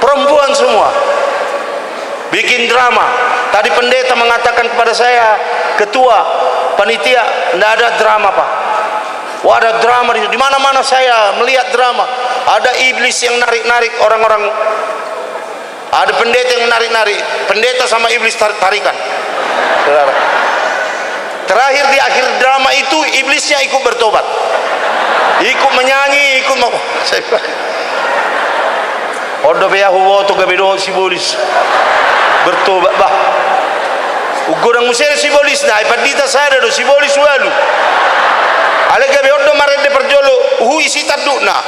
perempuan semua, bikin drama. Tadi pendeta mengatakan kepada saya, ketua panitia, tidak ada drama Pak. Wah, ada drama di mana-mana. Saya melihat drama. Ada iblis yang narik-narik orang-orang. Ada pendeta yang narik-narik. Pendeta sama iblis tarikan. Terakhir di akhir drama itu iblisnya ikut bertobat, ikut menyanyi, ikut mau. Odo be Yahuwa to gabedo simbolis bertobat bah. Ugorang musel simbolis na ipadita sada do simbolis walu. Ale gabe odo mare de perjolo hui sitaduna.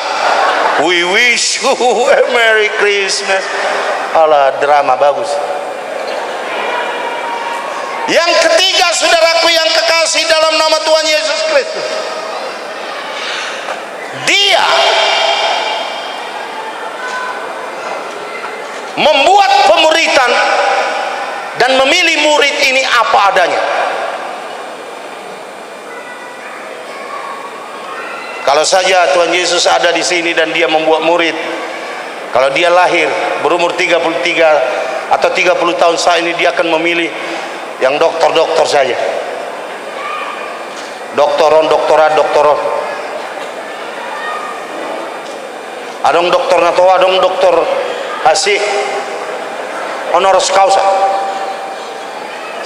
We wish you a Merry Christmas. Ala drama bagus. Yang ketiga, saudaraku yang kekasih dalam nama Tuhan Yesus Kristus, Dia membuat pemuritan dan memilih murid ini apa adanya. Kalau saja Tuhan Yesus ada di sini dan Dia membuat murid, kalau Dia lahir berumur 33 atau 30 tahun saat ini, Dia akan memilih yang doktor-doktor saja, doktoron. Adong doktor nato, adong doktor hasil honoris causa.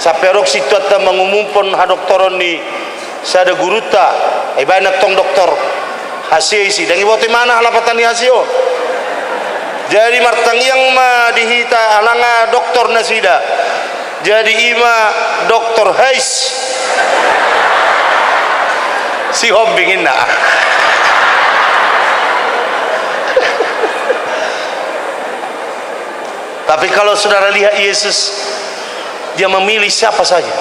Saperok situ ata mengumumkan ha doktoron ni sada guruta ibanak tong doktor hasil isi dan ibote mana halapatan ni hasil. Jadi martang yang ma dihita alanga doktor nasida. Jadi ima doktor Hais si hobbingin na. Tapi kalau saudara lihat Yesus, Dia memilih siapa saja.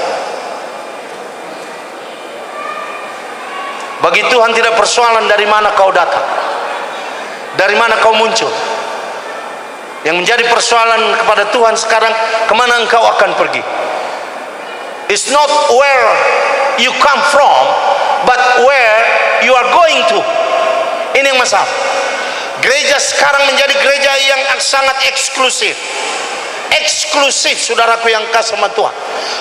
Bagi Tuhan tidak persoalan dari mana kau datang, dari mana kau muncul. Yang menjadi persoalan kepada Tuhan sekarang, kemana engkau akan pergi. It's not where you come from, but where you are going to. Ini yang masalah. Gereja sekarang menjadi gereja yang sangat eksklusif. Eksklusif, saudaraku yang kasih sama Tuhan.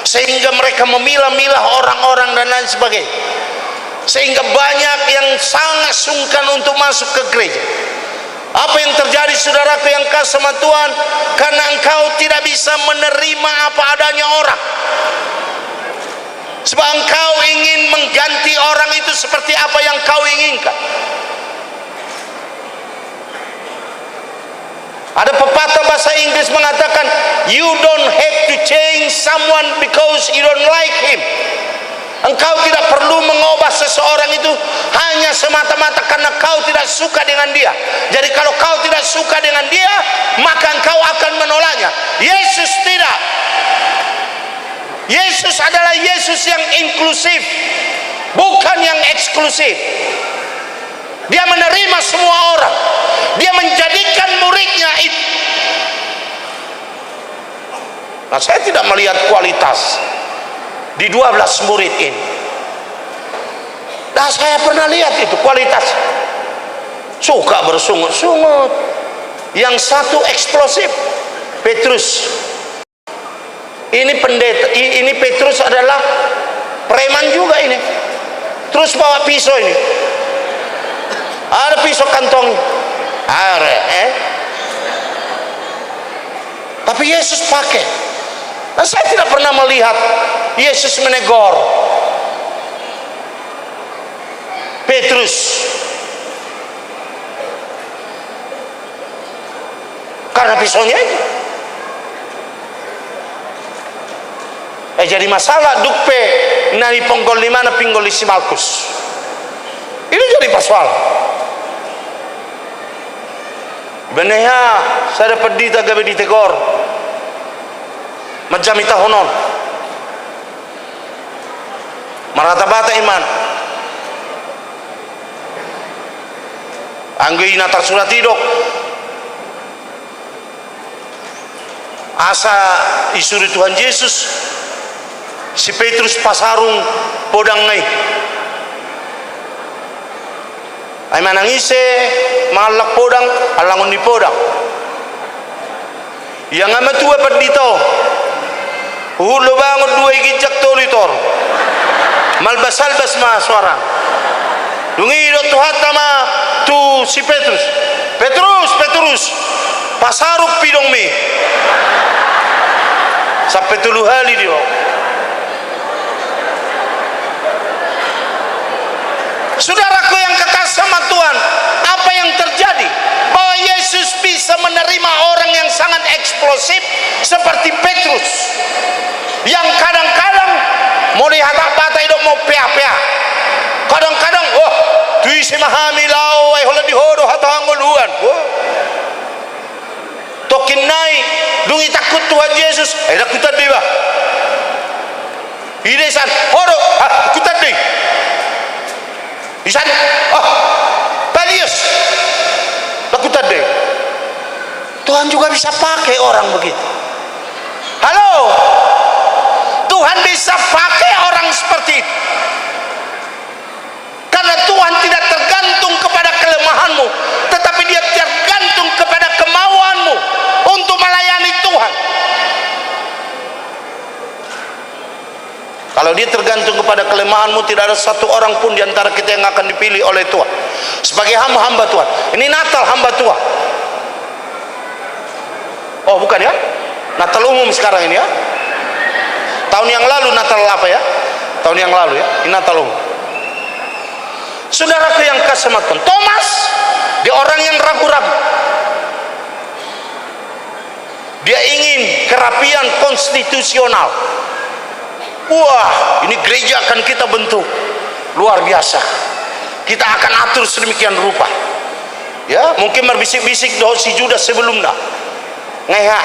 Sehingga mereka memilah-milah orang-orang dan lain sebagainya. Sehingga banyak yang sangat sungkan untuk masuk ke gereja. Apa yang terjadi, saudaraku yang kasih sama Tuhan? Karena engkau tidak bisa menerima apa adanya orang. Sebab engkau ingin mengganti orang itu seperti apa yang kau inginkan. Ada pepatah bahasa Inggris mengatakan, you don't have to change someone because you don't like him. Engkau tidak perlu mengubah seseorang itu hanya semata-mata karena kau tidak suka dengan dia. Jadi kalau kau tidak suka dengan dia, maka engkau akan menolaknya. Yesus tidak. Yesus adalah Yesus yang inklusif, bukan yang eksklusif. Dia menerima semua orang. Dia menjadikan muridnya itu. Nah, saya tidak melihat kualitas di 12 murid ini. Nah, saya pernah lihat itu kualitas. Suka bersungut-sungut. Yang satu eksplosif, Petrus. Ini pendeta, ini Petrus adalah preman juga ini. Terus bawa pisau ini. Ada pisau kantong. Tapi Yesus pakai. Nah, saya tidak pernah melihat Yesus menegur Petrus karena pisaunya itu. Jadi masalah dukpe nari ponggol di mana pinggol di si Markus. Ini jadi persoalan. Beneha saya dapat dita gabe ditegor. Macam ita honon. Marata-bata iman. Anggi natar surat tidok. Asa isuri Tuhan Yesus. Si Petrus pasarung podang ngai. Ay manangise malak podang alangon ni podang. yang amat tua perdito hulo bangun dua gijak tolitor malbasal basma suara dungi do tuhat nama tu si Petrus pasaruk pidong mi sampai 3 kali dia. Saudaraku yang kekasih sama Tuhan, apa yang terjadi? Bahwa Yesus bisa menerima orang yang sangat eksplosif seperti Petrus, yang kadang-kadang mau lihat apa tak mau pea-pea, kadang-kadang tu isi mahami lau hola dihodo hatangoluan tokin naik dungi takut Tuhan Yesus dakutan dia bah idesan hodo kutan dia isan Palius lakukan deh. Tuhan juga bisa pakai orang begitu. Halo, Tuhan bisa pakai orang seperti itu karena Tuhan tidak tergantung kepada kelemahanmu, tetapi dia tergantung kepada kemauanmu untuk melayani Tuhan. Kalau dia tergantung kepada kelemahanmu, tidak ada satu orang pun di antara kita yang akan dipilih oleh Tuhan sebagai hamba-hamba Tuhan. Ini Natal hamba Tuhan. Oh bukan ya, Natal umum sekarang ini ya. Tahun yang lalu Natal apa ya? Tahun yang lalu ya, ini Natal umum. Saudaraku yang kasih Tuhan, Thomas dia orang yang ragu-ragu. Dia ingin kerapian konstitusional. Wah, ini gereja akan kita bentuk luar biasa. Kita akan atur sedemikian rupa. Ya, mungkin berbisik-bisik doh si Judas sebelumnya. Ngeha.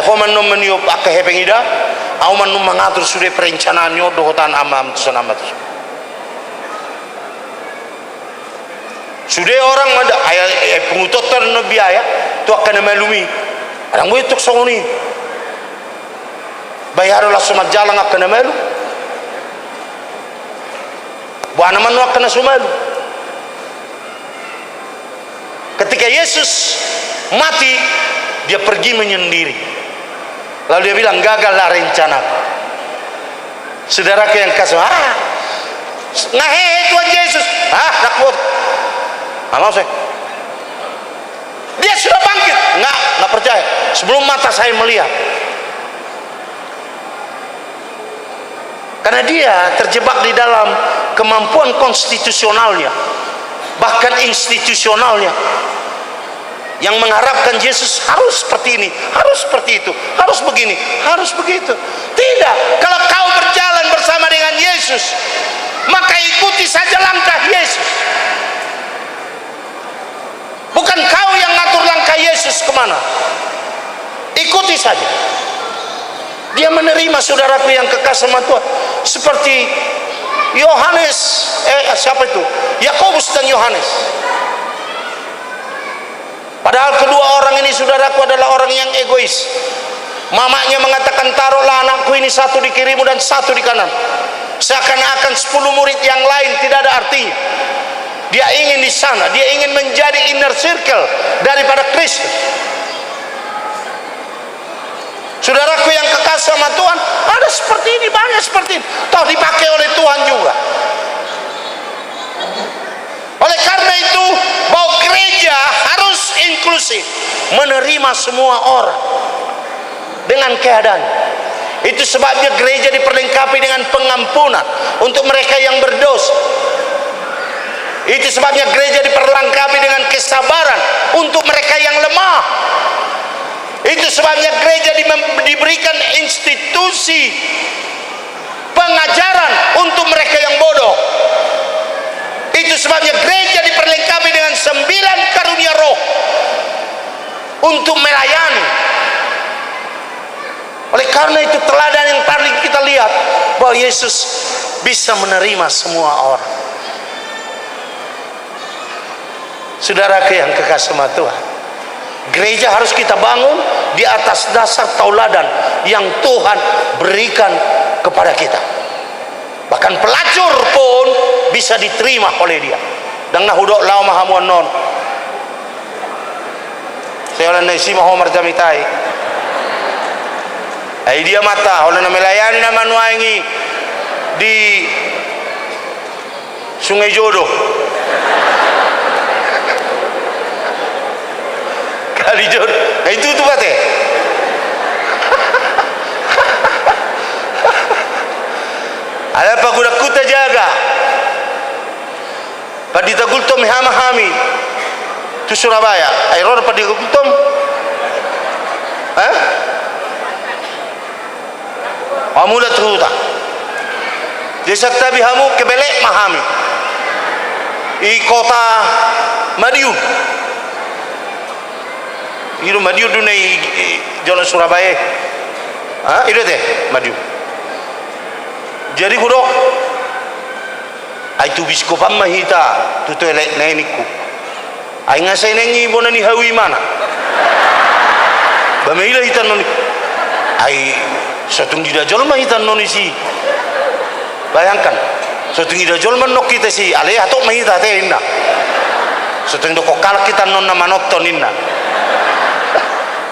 Aku manum meniup akeh pengida, aku manum mengatur sudah perencanaannya dohotan amam tusan. Sudah orang ada pengututan biaya tu akan melumi. Orang itu songoni. Bayarlah sumat jalan akan melu. Buana manu akan sumalu. Ketika Yesus mati, dia pergi menyendiri. Lalu dia bilang gagallah rencana. Saudaraku yang kasih, ngahehe Tuhan Yesus, takut. Mau saya. Dia sudah bangkit, nggak percaya. Sebelum mata saya melihat. Karena dia terjebak di dalam kemampuan konstitusionalnya, bahkan institusionalnya, yang mengharapkan Yesus harus seperti ini, harus seperti itu, harus begini, harus begitu. Tidak, kalau kau berjalan bersama dengan Yesus, maka ikuti saja langkah Yesus. Bukan kau yang ngatur langkah Yesus kemana. Ikuti saja. Dia menerima saudaraku yang kekasih sama Tuhan seperti Yohanes, siapa itu? Yakobus dan Yohanes. Padahal kedua orang ini saudaraku adalah orang yang egois. Mamanya mengatakan taruhlah anakku ini satu di kirimu dan satu di kanan. Seakan-akan 10 murid yang lain tidak ada artinya. Dia ingin di sana, dia ingin menjadi inner circle daripada Kristus. Saudaraku yang kekasih sama Tuhan, ada seperti ini, banyak seperti ini. Toh dipakai oleh Tuhan juga. Oleh karena itu, bahwa gereja harus inklusif, menerima semua orang dengan keadaannya. Itu sebabnya gereja diperlengkapi dengan pengampunan untuk mereka yang berdosa. Itu sebabnya gereja diperlengkapi dengan kesabaran untuk mereka yang lemah. Itu sebabnya gereja diberikan institusi pengajaran untuk mereka yang bodoh. Itu sebabnya gereja diperlengkapi dengan 9 karunia roh untuk melayani. Oleh karena itu teladan yang paling kita lihat bahwa Yesus bisa menerima semua orang. Saudaraku yang kekasih sama Tuhan, gereja harus kita bangun di atas dasar tauladan yang Tuhan berikan kepada kita. Bahkan pelacur pun bisa diterima oleh dia. Dan nahudok lau mahamuan non. saya orang nasi mau Omar Jamitai ai dia mata orang melayani nama nuangi di Sungai Jodoh kali jodoh itu tuh bate ada apa kuda kuta jaga padita gultom hamahami tu Surabaya airor padita gultom amula tuta desa tabi hamu kebelek mahami i kota Madiun itu Madiun dunai jalan Surabaya itu deh Madiun jadi hudok ai tu biskop mahita tu elek neniku ai ngasai nengi bona ni hawi mana bamila hitan noni ai satung di dajol mah hitan noni si bayangkan satung di dajol man nok kita si ale atok mah hita teh inna satung doko kalak kita non nama nokton inna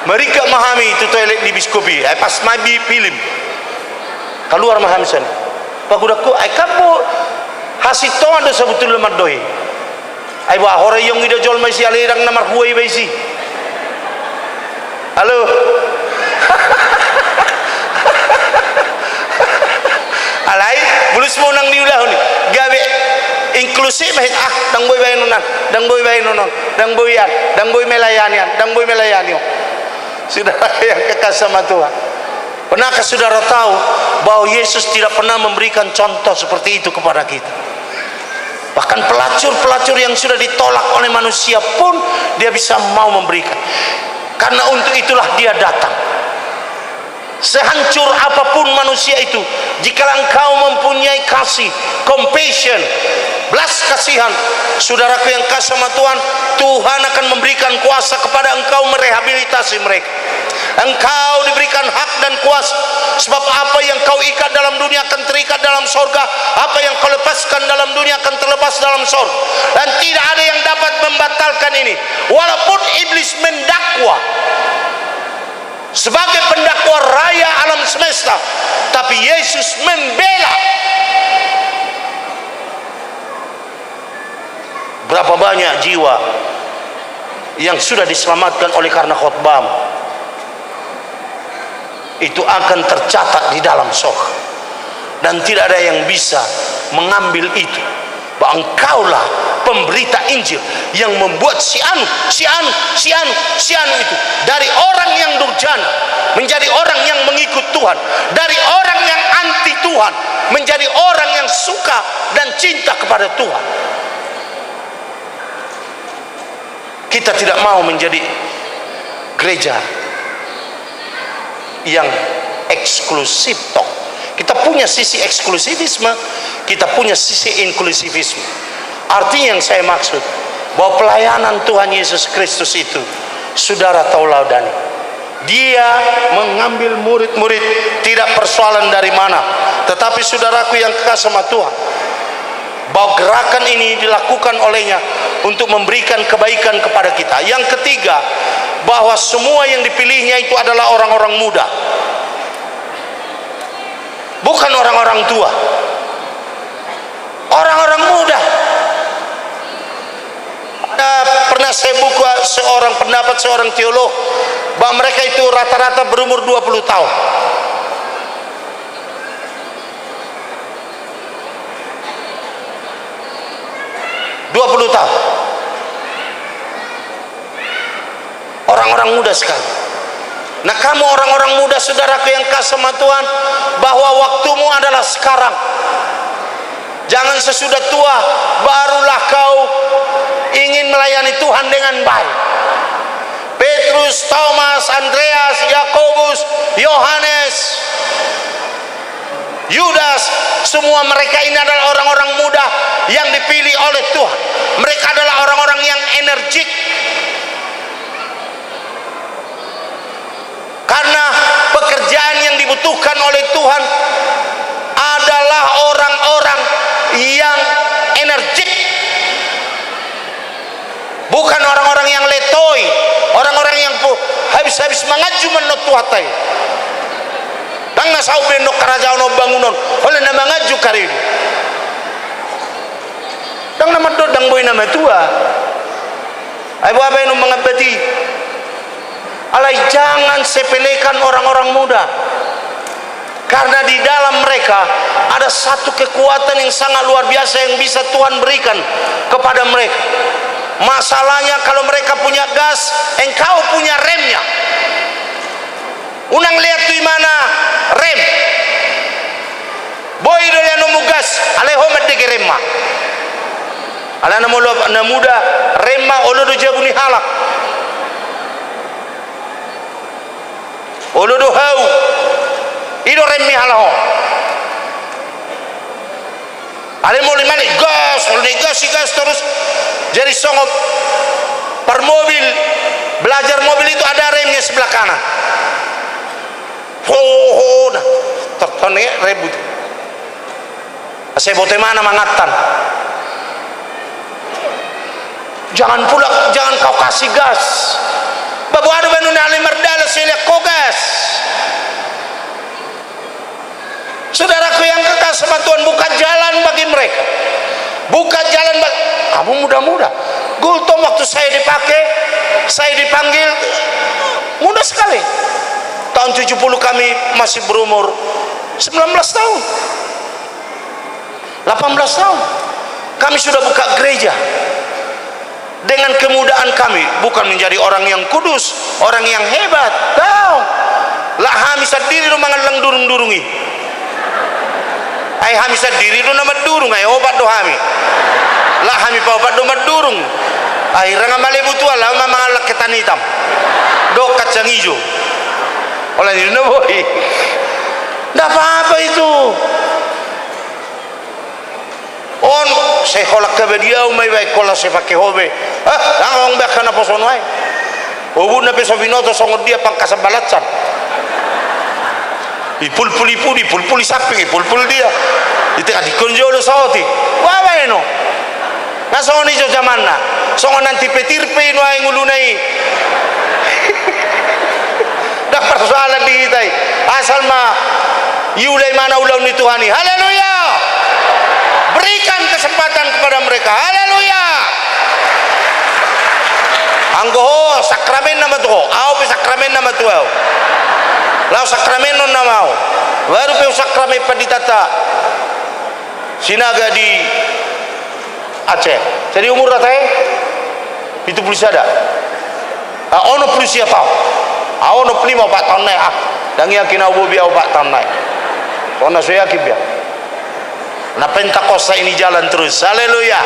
mereka memahami itu elek di biskopi ai pas mabi film keluar mahamsan pagudaku ai kapo hasito ando sebetulnya madoi ai wa hore yang ida jol mai si alirang namar huai bai si halo alai bulus mo nang diulah ni gabe inklusif dang boy bae nonan dang boy bae nonon dang boyan dang boy melayanian dang boy melayanian saudara yang kekasih sama Tuhan, pernahkah saudara tahu bahwa Yesus tidak pernah memberikan contoh seperti itu kepada kita? Bahkan pelacur-pelacur yang sudah ditolak oleh manusia pun dia bisa mau memberikan, karena untuk itulah dia datang. Sehancur apapun manusia itu, jika engkau mempunyai kasih, compassion, belas kasihan, saudaraku yang kasih sama Tuhan, Tuhan akan memberikan kuasa kepada engkau merehabilitasi mereka. Engkau diberikan hak dan kuasa, sebab apa yang kau ikat dalam dunia akan terikat dalam sorga, apa yang kau lepaskan dalam dunia akan terlepas dalam sorga, dan tidak ada yang dapat membatalkan ini. Walaupun iblis mendakwa sebagai pendakwa raya alam semesta, tapi Yesus membela. Berapa banyak jiwa yang sudah diselamatkan oleh karena khotbahmu, itu akan tercatat di dalam sorga, dan tidak ada yang bisa mengambil itu. Bahwa engkaulah pemberita Injil yang membuat si anu itu dari orang yang durjana menjadi orang yang mengikut Tuhan, dari orang yang anti Tuhan menjadi orang yang suka dan cinta kepada Tuhan. Kita tidak mau menjadi gereja yang eksklusif toh. Kita punya sisi eksklusivisme, kita punya sisi inklusivisme. Artinya yang saya maksud bahwa pelayanan Tuhan Yesus Kristus itu, saudara tauladani. Dia mengambil murid-murid tidak persoalan dari mana, tetapi saudaraku yang kekasih sama Tuhan, bahwa gerakan ini dilakukan olehnya untuk memberikan kebaikan kepada kita. Yang ketiga, bahwa semua yang dipilihnya itu adalah orang-orang muda, bukan orang-orang tua, orang-orang muda. Pernah saya buka pendapat seorang teolog bahwa mereka itu rata-rata berumur 20 tahun. Orang-orang muda sekali. Nah, kamu orang-orang muda, saudaraku yang kasih sama Tuhan, bahwa waktumu adalah sekarang. Jangan sesudah tua barulah kau ingin melayani Tuhan dengan baik. Petrus, Thomas, Andreas, Yakobus, Yohanes, Yudas, semua mereka ini adalah orang-orang muda yang dipilih oleh Tuhan. Mereka adalah orang-orang yang energik, karena pekerjaan yang dibutuhkan oleh Tuhan adalah orang-orang yang energik, bukan orang-orang yang letoi, orang-orang yang habis-habis mengaju menot tuatai. Dang nasau benok kerajaan no bangunan, oleh nama ngaju karidu. Dang nama dodang boy nama tua. Ayo apa yang mengabdi? Alai jangan sepelekan orang-orang muda. Karena di dalam mereka ada satu kekuatan yang sangat luar biasa yang bisa Tuhan berikan kepada mereka. Masalahnya kalau mereka punya gas, engkau punya remnya. Unang lihat tu mana rem. Boy dole anu gas, aleho medeke remma. Ala na muda remma olo do jabuni halak. Olo do hau. Ido remmi halaho. Ale mo limani gas terus jadi songop per mobil. Belajar mobil itu ada remnya sebelah kanan. Nah, tertone rebut. Saya bote mana mangatan. Jangan kau kasih gas. Babu adu banu nali merdala seliak kau gas. Saudaraku yang kekal sama Tuhan, buka jalan bagi mereka. Buka jalan bagi kamu muda-muda. Gultom waktu saya dipanggil muda sekali. Tahun 70 kami masih berumur 19 tahun. 18 tahun. Kami sudah buka gereja. Dengan kemudaan kami, bukan menjadi orang yang kudus, orang yang hebat. Tahu. Lah kami sendiri rumah ngelang durung-durungi. Ay kami sendiri do nama durung ay obat do kami. Lah kami pa obat do madurung. Ay ranga malebu tua lah mangalak ketan hitam. Do kacang hijau. Oleh ini boy. Ndak apa-apa itu. On saya kolak ke dia umai baik kolak saya pakai hobe. Orang bahkan apa sonai. Ubun nape sobinoto songot dia pangkasa balatsan. Pulpuli sapi, pulpul dia. Itu kan dikonjolo sauti. Wawa eno. Nasong ni jo zaman na. Songo nanti petirpe no ay ngulunai. Dah persoalan di kita. Asal ma yulai mana ulau ni Tuhani. Haleluya. Berikan kesempatan kepada mereka. Haleluya. Anggo sakramen nama tuh. Au pe sakramen nama tuh. Lau sakramen non namau. Baru pe sakramen paditata. Sinaga di Aceh. Jadi umur ratai itu polisi ada. Ono polisi apa? Ono prima 4 tahun naik. Dan yakin aku biar 4 tahun naik. Karena saya yakin biar. Nah Pentakosta ini jalan terus. Haleluya.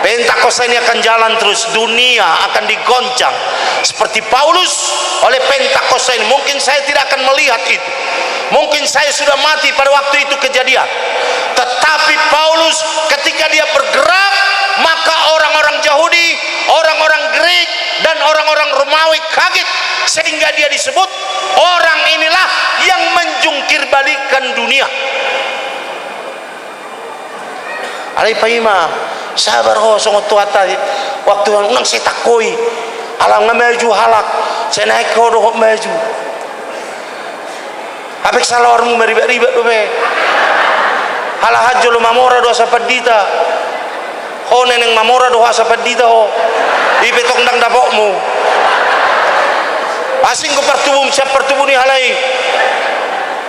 Pentakosta ini akan jalan terus. Dunia akan digoncang seperti Paulus oleh Pentakosta ini. Mungkin saya tidak akan melihat itu. Mungkin saya sudah mati pada waktu itu kejadian. Tetapi Paulus ketika dia bergerak, maka orang-orang Yahudi, orang-orang Greek dan orang-orang Romawi kaget, sehingga dia disebut orang inilah yang menjungkir balikan dunia. Alai paima sabar ho songo tuata waktu nang saya takoi alang ngamaju halak saya naik ho do maju apek salah warmu meribet-ribet do be halah hajo lo mamora do sapadita ho neneng mamora do sapadita ho ipe tok ndang dapokmu asing ko pertubuh ni halai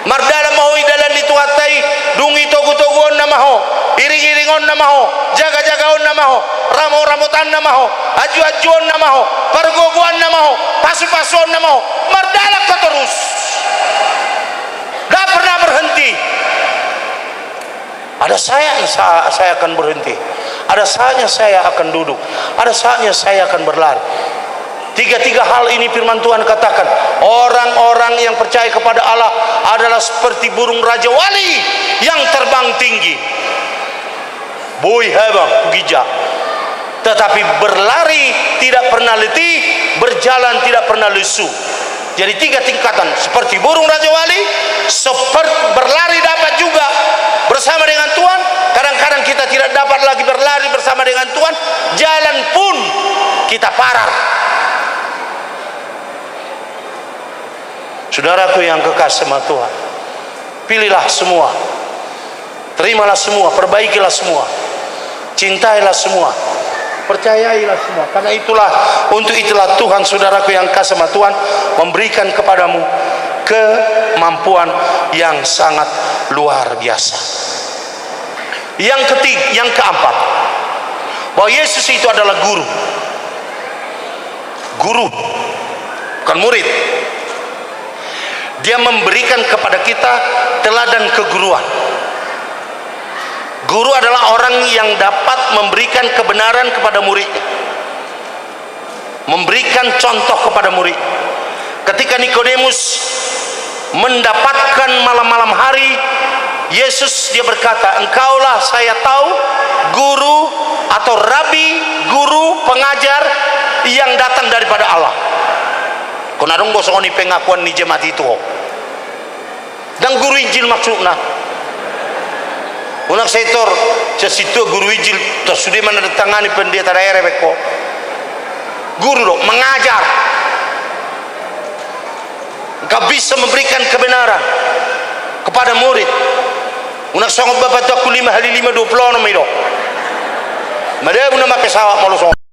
mardala mau idalan dituatai dungi togu-toguon namaho iring-iringon namaho jaga-jagaon namaho ramo-ramotan namaho aju-ajuon namaho pergoguan namaho pasu-pasuan namaho mardala ka terus dah pernah berhenti. Ada saya akan berhenti, ada saatnya saya akan duduk, ada saatnya saya akan berlari. Tiga hal ini firman Tuhan katakan, orang-orang yang percaya kepada Allah adalah seperti burung raja wali yang terbang tinggi. Boy hebang gija. Tetapi berlari tidak pernah letih, berjalan tidak pernah lesu. Jadi 3 tingkatan, seperti burung raja wali, seperti berlari dapat juga bersama dengan Tuhan. Kadang-kadang kita tidak dapat lagi berlari bersama dengan Tuhan, jalan pun kita parah. Saudaraku yang kekasih sama Tuhan, pilihlah semua, terimalah semua, perbaikilah semua, cintailah semua, percayailah semua. Karena untuk itulah Tuhan, saudaraku yang kasih sama Tuhan, memberikan kepadamu kemampuan yang sangat luar biasa. Yang keempat, bahwa Yesus itu adalah guru, bukan murid. Dia memberikan kepada kita teladan keguruan. Guru adalah orang yang dapat memberikan kebenaran kepada muridnya, memberikan contoh kepada murid. Ketika Nikodemus mendapatkan malam-malam hari Yesus, dia berkata, engkaulah saya tahu guru atau rabi, guru, pengajar yang datang daripada Allah. Kunadong gosong ni pengakuan ni jemaat itu. Dan guru Injil maksudnya. Unak setor sesitu guru Injil tersudah menandatangani pendeta daerah beko. Guru dong mengajar. Engkau bisa memberikan kebenaran kepada murid. Unak sanggup bapak tu aku 5 hari 5 20 nama itu. Mereka guna pakai sawah malu song.